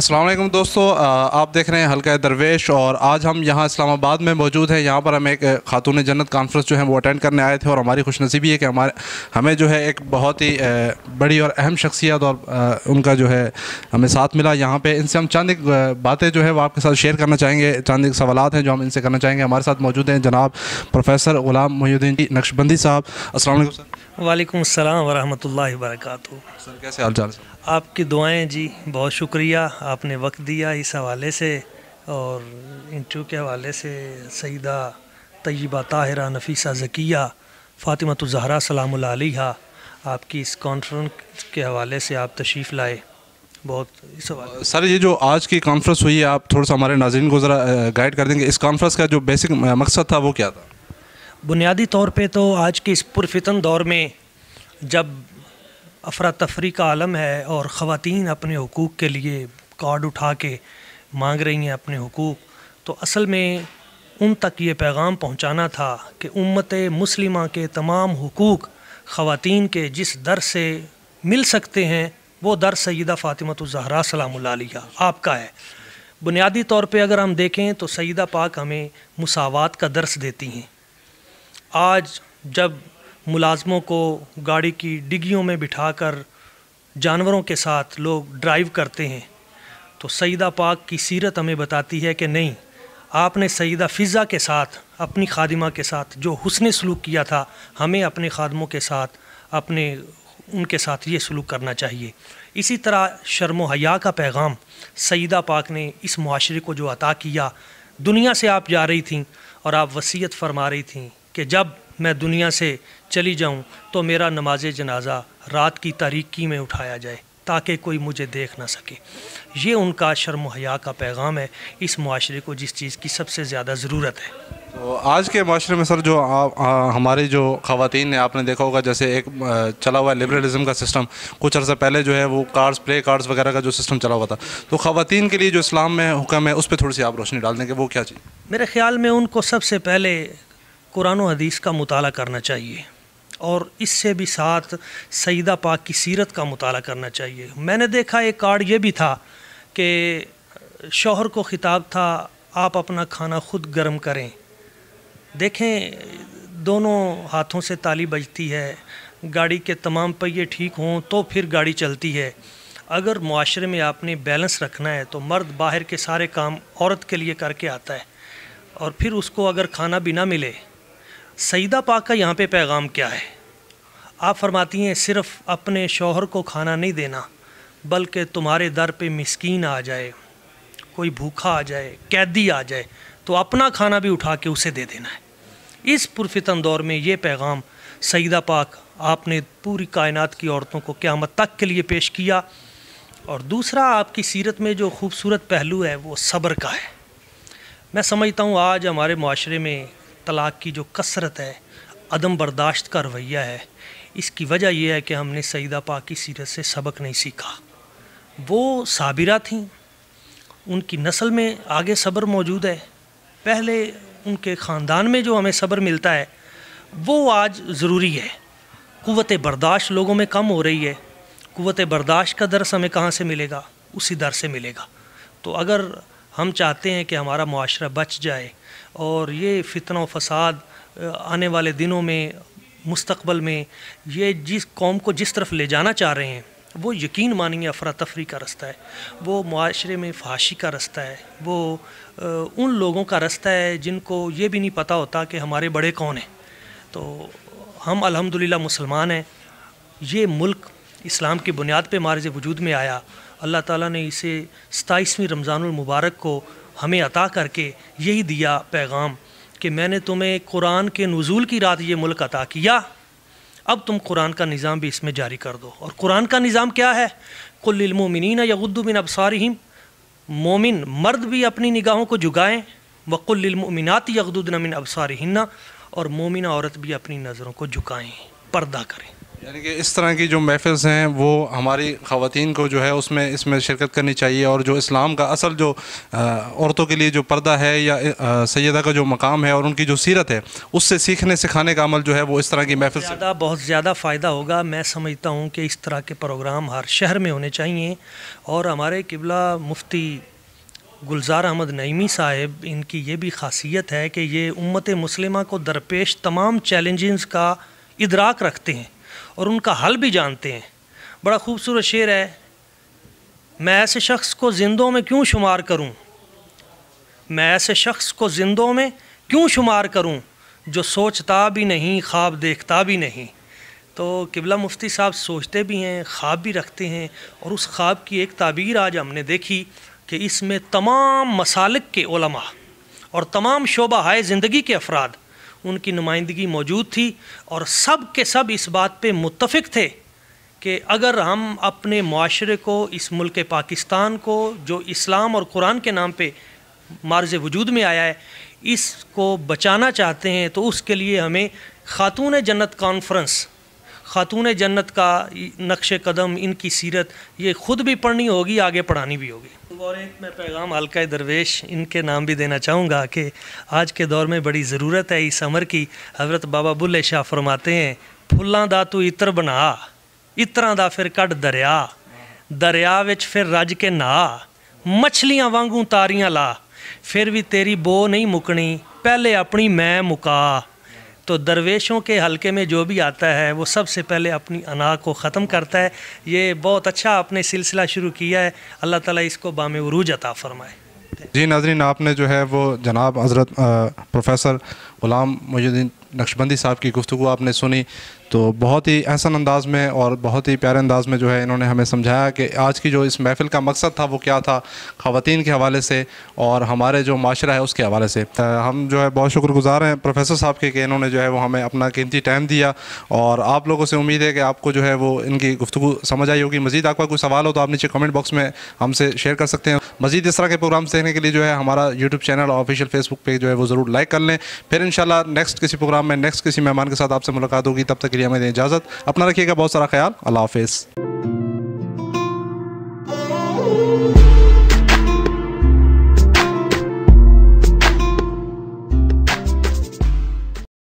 السلام علیکم دوستو، آپ دیکھ رہے ہیں حلقہ درویش اور آج ہم یہاں اسلام آباد میں موجود ہیں۔ یہاں پر ہم ایک خاتون جنت کانفرنس جو ہے وہ اٹینڈ کرنے آئے تھے اور ہماری خوش نصیبی ہے کہ ہمیں جو ہے ایک بہت ہی بڑی اور اہم شخصیت اور ان کا جو ہے ہمیں ساتھ ملا یہاں پہ۔ ان سے ہم چند ایک باتیں جو ہے وہ آپ کے ساتھ شیئر کرنا چاہیں گے، چند ایک سوالات ہیں جو ہم ان سے کرنا چاہیں گے۔ ہمارے ساتھ موجود ہیں جناب پروفیسر غلام محی الدین نقشبندی صاحب۔ السلام علیکم سر۔ وعلیکم السلام ورحمۃ اللہ وبرکاتہ۔ سر کیسے حال چال سر؟ آپ کی دعائیں جی، بہت شکریہ، آپ نے وقت دیا اس حوالے سے اور انٹرویو کے حوالے سے۔ سیدہ طیبہ طاہرہ نفیسہ ذکیہ فاطمۃ الزہرا سلام اللہ علیہا، آپ کی اس کانفرنس کے حوالے سے آپ تشریف لائے، بہت اس حوالے۔ سر یہ جو آج کی کانفرنس ہوئی ہے، آپ تھوڑا سا ہمارے ناظرین کو ذرا گائیڈ کر دیں گے، اس کانفرنس کا جو بیسک مقصد تھا وہ کیا تھا؟ بنیادی طور پہ تو آج کے اس پرفتن دور میں جب افراتفری کا عالم ہے اور خواتین اپنے حقوق کے لیے کارڈ اٹھا کے مانگ رہی ہیں اپنے حقوق، تو اصل میں ان تک یہ پیغام پہنچانا تھا کہ امت مسلمہ کے تمام حقوق خواتین کے جس در سے مل سکتے ہیں وہ در سیدہ فاطمۃ الزہرا سلام اللہ علیہا آپ کا ہے۔ بنیادی طور پہ اگر ہم دیکھیں تو سیدہ پاک ہمیں مساوات کا درس دیتی ہیں۔ آج جب ملازموں کو گاڑی کی ڈگیوں میں بٹھا کر جانوروں کے ساتھ لوگ ڈرائیو کرتے ہیں تو سیدہ پاک کی سیرت ہمیں بتاتی ہے کہ نہیں، آپ نے سیدہ فضہ کے ساتھ، اپنی خادمہ کے ساتھ جو حسن سلوک کیا تھا، ہمیں اپنے خادموں کے ساتھ ان کے ساتھ یہ سلوک کرنا چاہیے۔ اسی طرح شرم و حیا کا پیغام سیدہ پاک نے اس معاشرے کو جو عطا کیا۔ دنیا سے آپ جا رہی تھیں اور آپ وصیت فرما رہی تھیں کہ جب میں دنیا سے چلی جاؤں تو میرا نماز جنازہ رات کی تاریکی میں اٹھایا جائے تاکہ کوئی مجھے دیکھ نہ سکے۔ یہ ان کا شرم و حیا کا پیغام ہے اس معاشرے کو جس چیز کی سب سے زیادہ ضرورت ہے۔ تو آج کے معاشرے میں سر جو ہماری جو خواتین نے، آپ نے دیکھا ہوگا جیسے ایک چلا ہوا ہے لبرلزم کا سسٹم، کچھ عرصہ پہلے جو ہے وہ کارڈز، پلے کارڈز وغیرہ کا جو سسٹم چلا ہوا تھا، تو خواتین کے لیے جو اسلام میں حکم ہے اس پہ تھوڑی سی آپ روشنی ڈال دیں کہ وہ کیا چیز؟ میرے خیال میں ان کو سب سے پہلے قرآن و حدیث کا مطالعہ کرنا چاہیے اور اس سے بھی ساتھ سیدہ پاک کی سیرت کا مطالعہ کرنا چاہیے۔ میں نے دیکھا ایک کارڈ یہ بھی تھا کہ شوہر کو خطاب تھا، آپ اپنا کھانا خود گرم کریں۔ دیکھیں، دونوں ہاتھوں سے تالی بجتی ہے، گاڑی کے تمام پہیے ٹھیک ہوں تو پھر گاڑی چلتی ہے۔ اگر معاشرے میں آپ نے بیلنس رکھنا ہے تو مرد باہر کے سارے کام عورت کے لیے کر کے آتا ہے اور پھر اس کو اگر کھانا بھی نہ ملے۔ سیدہ پاک کا یہاں پہ پیغام کیا ہے؟ آپ فرماتی ہیں صرف اپنے شوہر کو کھانا نہیں دینا، بلکہ تمہارے در پہ مسکین آ جائے، کوئی بھوکا آ جائے، قیدی آ جائے تو اپنا کھانا بھی اٹھا کے اسے دے دینا ہے۔ اس پرفتن دور میں یہ پیغام سیدہ پاک آپ نے پوری کائنات کی عورتوں کو قیامت تک کے لیے پیش کیا۔ اور دوسرا آپ کی سیرت میں جو خوبصورت پہلو ہے وہ صبر کا ہے۔ میں سمجھتا ہوں آج ہمارے معاشرے میں طلاق کی جو کثرت ہے، عدم برداشت کا رویہ ہے، اس کی وجہ یہ ہے کہ ہم نے سیدہ پاک کی سیرت سے سبق نہیں سیکھا۔ وہ صابرہ تھیں، ان کی نسل میں آگے صبر موجود ہے، پہلے ان کے خاندان میں جو ہمیں صبر ملتا ہے وہ آج ضروری ہے۔ قوت برداشت لوگوں میں کم ہو رہی ہے، قوت برداشت کا درس ہمیں کہاں سے ملے گا؟ اسی در سے ملے گا۔ تو اگر ہم چاہتے ہیں کہ ہمارا معاشرہ بچ جائے اور یہ فتنہ و فساد آنے والے دنوں میں، مستقبل میں یہ جس قوم کو جس طرف لے جانا چاہ رہے ہیں، وہ یقین مانیے افراتفری کا رستہ ہے، وہ معاشرے میں فحاشی کا رستہ ہے، وہ ان لوگوں کا رستہ ہے جن کو یہ بھی نہیں پتہ ہوتا کہ ہمارے بڑے کون ہیں۔ تو ہم الحمدللہ مسلمان ہیں، یہ ملک اسلام کی بنیاد پہ معرض وجود میں آیا۔ اللہ تعالیٰ نے اسے 27ویں رمضان المبارک کو ہمیں عطا کر کے یہی دیا پیغام کہ میں نے تمہیں قرآن کے نزول کی رات یہ ملک عطا کیا، اب تم قرآن کا نظام بھی اس میں جاری کر دو۔ اور قرآن کا نظام کیا ہے؟ قل للمؤمنین یغضوا من ابصارہم، مومن مرد بھی اپنی نگاہوں کو جھکائیں، وقل للمؤمنات یغضضن من ابصارہن، اور مومنہ عورت بھی اپنی نظروں کو جھکائیں، پردہ کریں۔ یعنی کہ اس طرح کی جو محفلز ہیں وہ ہماری خواتین کو جو ہے اس میں شرکت کرنی چاہیے، اور جو اسلام کا اصل جو عورتوں کے لیے جو پردہ ہے یا سیدہ کا جو مقام ہے اور ان کی جو سیرت ہے اس سے سیکھنے سکھانے کا عمل جو ہے وہ اس طرح کی محفل سے بہت زیادہ فائدہ ہوگا۔ میں سمجھتا ہوں کہ اس طرح کے پروگرام ہر شہر میں ہونے چاہیے، اور ہمارے قبلہ مفتی گلزار احمد نعیمی صاحب، ان کی یہ بھی خاصیت ہے کہ یہ امت مسلمہ کو درپیش تمام چیلنجز کا ادراک رکھتے ہیں اور ان کا حل بھی جانتے ہیں۔ بڑا خوبصورت شعر ہے، میں ایسے شخص کو زندوں میں کیوں شمار کروں، میں ایسے شخص کو زندوں میں کیوں شمار کروں جو سوچتا بھی نہیں خواب دیکھتا بھی نہیں۔ تو قبلہ مفتی صاحب سوچتے بھی ہیں، خواب بھی رکھتے ہیں، اور اس خواب کی ایک تعبیر آج ہم نے دیکھی کہ اس میں تمام مسالک کے علماء اور تمام شعبہ ہائے زندگی کے افراد ان کی نمائندگی موجود تھی، اور سب کے سب اس بات پہ متفق تھے کہ اگر ہم اپنے معاشرے کو، اس ملک پاکستان کو جو اسلام اور قرآن کے نام پہ معرض وجود میں آیا ہے، اس کو بچانا چاہتے ہیں تو اس کے لیے ہمیں خاتون جنت کانفرنس، خاتون جنت کا نقش قدم، ان کی سیرت، یہ خود بھی پڑھنی ہوگی، آگے پڑھانی بھی ہوگی۔ اور ایک میں پیغام حلقہ درویش ان کے نام بھی دینا چاہوں گا کہ آج کے دور میں بڑی ضرورت ہے اس امر کی۔ حضرت بابا بلے شاہ فرماتے ہیں، پھلاں دا تو عطر بنا، عطراں دا پھر کڈ دریا، دریا وچ پھر رج کے نہا، مچھلیاں وانگوں تاریاں لا، پھر بھی تیری بو نہیں مکنی، پہلے اپنی میں مکا۔ تو درویشوں کے حلقے میں جو بھی آتا ہے وہ سب سے پہلے اپنی انا کو ختم کرتا ہے۔ یہ بہت اچھا آپ نے سلسلہ شروع کیا ہے، اللہ تعالیٰ اس کو بام عروج عطا فرمائے۔ جی ناظرین، آپ نے جو ہے وہ جناب حضرت پروفیسر غلام محی الدین نقشبندی صاحب کی گفتگو آپ نے سنی، تو بہت ہی احسن انداز میں اور بہت ہی پیارے انداز میں جو ہے انہوں نے ہمیں سمجھایا کہ آج کی جو اس محفل کا مقصد تھا وہ کیا تھا، خواتین کے حوالے سے اور ہمارے جو معاشرہ ہے اس کے حوالے سے۔ ہم جو ہے بہت شکر گزار ہیں پروفیسر صاحب کے کہ انہوں نے جو ہے وہ ہمیں اپنا قیمتی ٹائم دیا، اور آپ لوگوں سے امید ہے کہ آپ کو جو ہے وہ ان کی گفتگو سمجھ آئی ہوگی۔ مزید آپ کا کوئی سوال ہو تو آپ نیچے کمنٹ باکس میں ہم سے شیئر کر سکتے ہیں۔ مزید اس طرح کے پروگرامس دیکھنے کے لیے جو ہے ہمارا یوٹیوب چینل اور آفیشیل فیس بک پیج جو ہے وہ ضرور لائک کر لیں۔ پھر انشاءاللہ نیکسٹ کسی پروگرام میں نیکسٹ کسی مہمان کے ساتھ آپ سے ملاقات ہوگی، تب تک کے لیے ہمیں دیں اجازت، اپنا رکھیے گا بہت سارا خیال، اللہ حافظ۔